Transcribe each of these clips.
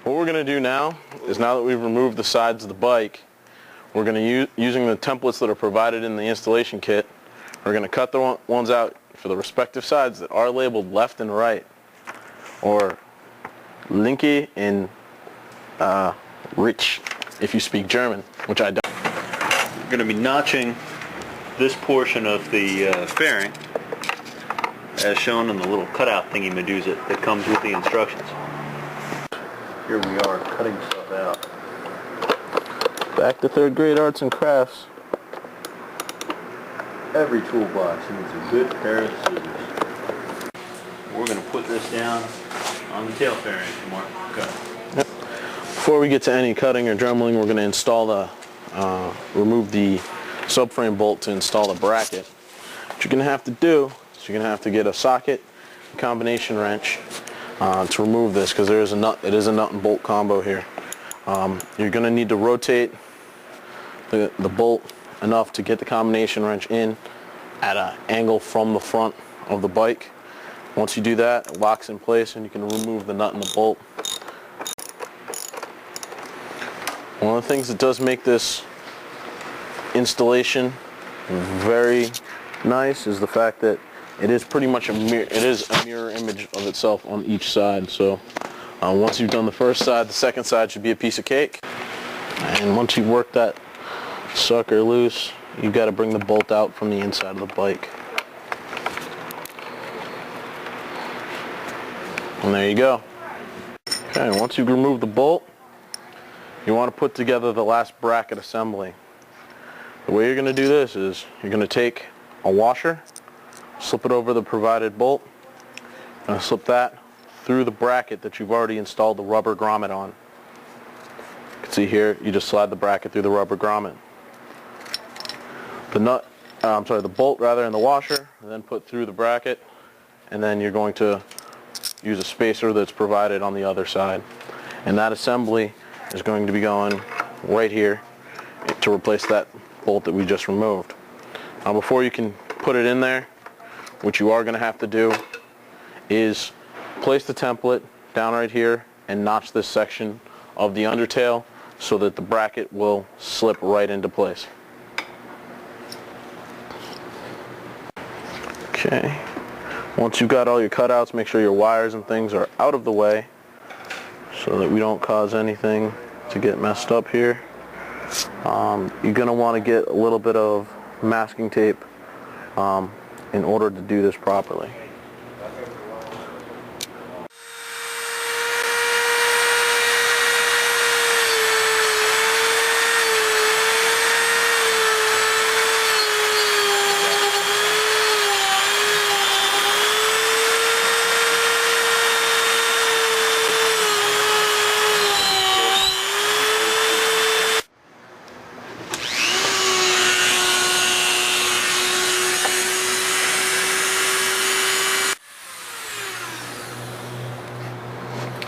What we're going to do now is, now that we've removed the sides of the bike, we're going to using the templates that are provided in the installation kit, we're going to cut the ones out for the respective sides that are labeled left and right, or linke and rich if you speak German, which I don't. We're going to be notching this portion of the fairing as shown in the little cutout thingy Medusa that comes with the instructions. Here we are cutting stuff out. Back to third grade arts and crafts. Every toolbox needs a good pair of scissors. We're going to put this down on the tail fairing, Mark. Okay. Yep. Before we get to any cutting or dremeling, we're going to install the, remove the subframe bolt to install the bracket. What you're going to have to do is you're going to have to get a socket, a combination wrench to remove this, because there is a nut. It is a nut and bolt combo here. You're going to need to rotate the bolt enough to get the combination wrench in at an angle from the front of the bike. Once you do that, it locks in place and you can remove the nut and the bolt. One of the things that does make this installation very nice is the fact that it is pretty much a mirror image of itself on each side. So once you've done the first side, the second side should be a piece of cake. And once you've worked that sucker loose, you've got to bring the bolt out from the inside of the bike. And there you go. Okay, once you've removed the bolt, you want to put together the last bracket assembly. The way you're going to do this is you're going to take a washer, slip it over the provided bolt, and slip that through the bracket that you've already installed the rubber grommet on. You can see here, you just slide the bracket through the rubber grommet. The bolt in the washer, and then put through the bracket, and then you're going to use a spacer that's provided on the other side. And that assembly is going to be going right here to replace that bolt that we just removed. Now before you can put it in there, what you are going to have to do is place the template down right here and notch this section of the undertail so that the bracket will slip right into place. Okay, once you've got all your cutouts, make sure your wires and things are out of the way so that we don't cause anything to get messed up here. You're going to want to get a little bit of masking tape in order to do this properly.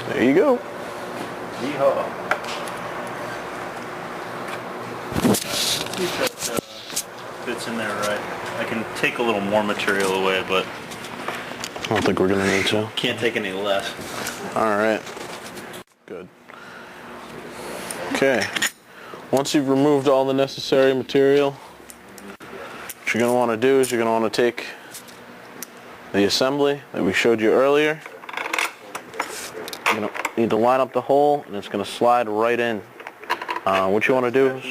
There you go. Yeehaw. See if that fits in there right. I can take a little more material away, but I don't think we're going to need to. Can't take any less. Alright. Good. Okay. Once you've removed all the necessary material, what you're going to want to do is you're going to want to take the assembly that we showed you earlier. You're going to need to line up the hole, and it's going to slide right in. What you want to do is,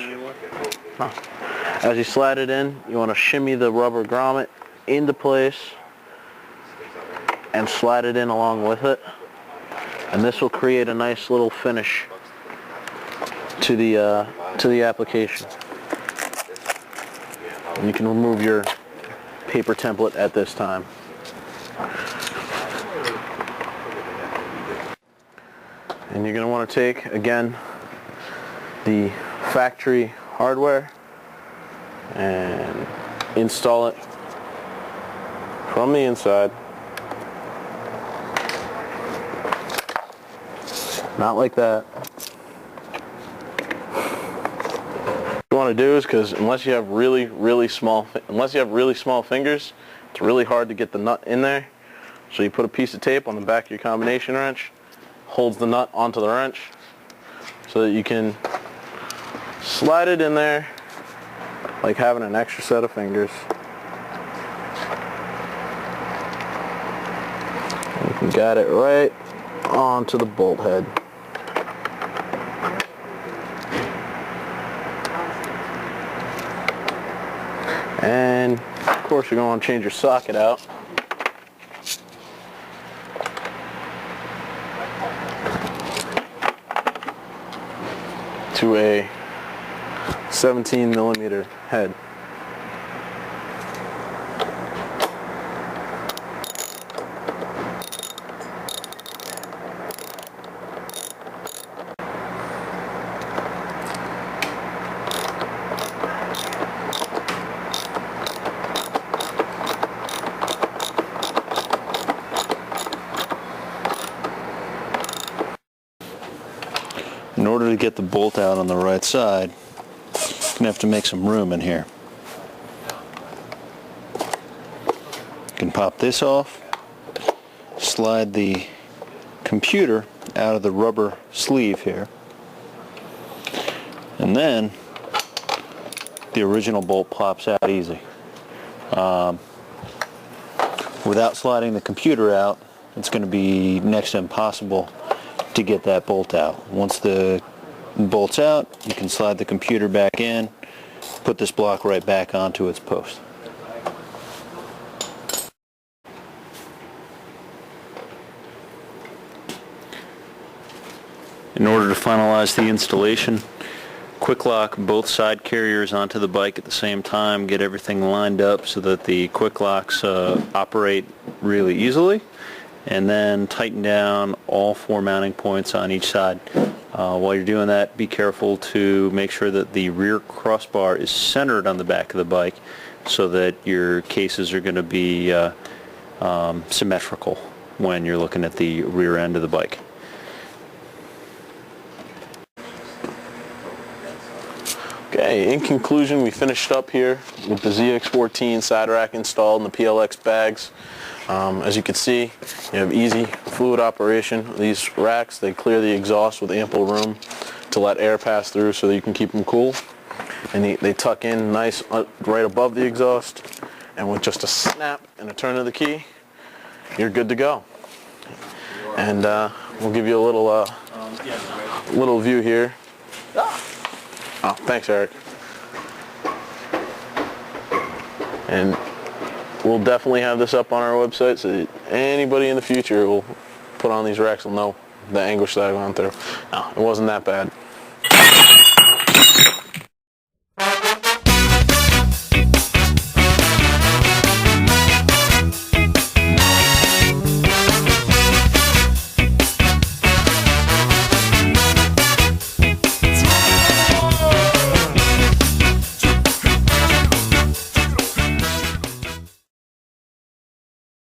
as you slide it in, you want to shimmy the rubber grommet into place and slide it in along with it. And this will create a nice little finish to the application. And you can remove your paper template at this time. And you're going to want to take, again, the factory hardware and install it from the inside. Not like that. What you want to do is, because unless you have really small fingers, it's really hard to get the nut in there. So you put a piece of tape on the back of your combination wrench, holds the nut onto the wrench, so that you can slide it in there like having an extra set of fingers. And you can get it right onto the bolt head. And of course you're going to change your socket out. To a 17mm head. In order to get the bolt out on the right side, you're going to have to make some room in here. You can pop this off, slide the computer out of the rubber sleeve here, and then the original bolt pops out easy. Without sliding the computer out, it's going to be next to impossible to get that bolt out. Once the bolt's out, you can slide the computer back in, put this block right back onto its post. In order to finalize the installation, Quick-Lock both side carriers onto the bike at the same time, get everything lined up so that the Quick-Locks operate really easily, and then tighten down all 4 mounting points on each side. While you're doing that, be careful to make sure that the rear crossbar is centered on the back of the bike so that your cases are going to be symmetrical when you're looking at the rear end of the bike. Okay, in conclusion, we finished up here with the ZX-14 side rack installed in the PLX bags. As you can see, you have easy fluid operation. These racks, they clear the exhaust with ample room to let air pass through so that you can keep them cool. And they tuck in nice right above the exhaust. And with just a snap and a turn of the key, you're good to go. And we'll give you a little view here. Oh, thanks, Eric. And we'll definitely have this up on our website so that anybody in the future will put on these racks will know the anguish that I've gone through. No, it wasn't that bad.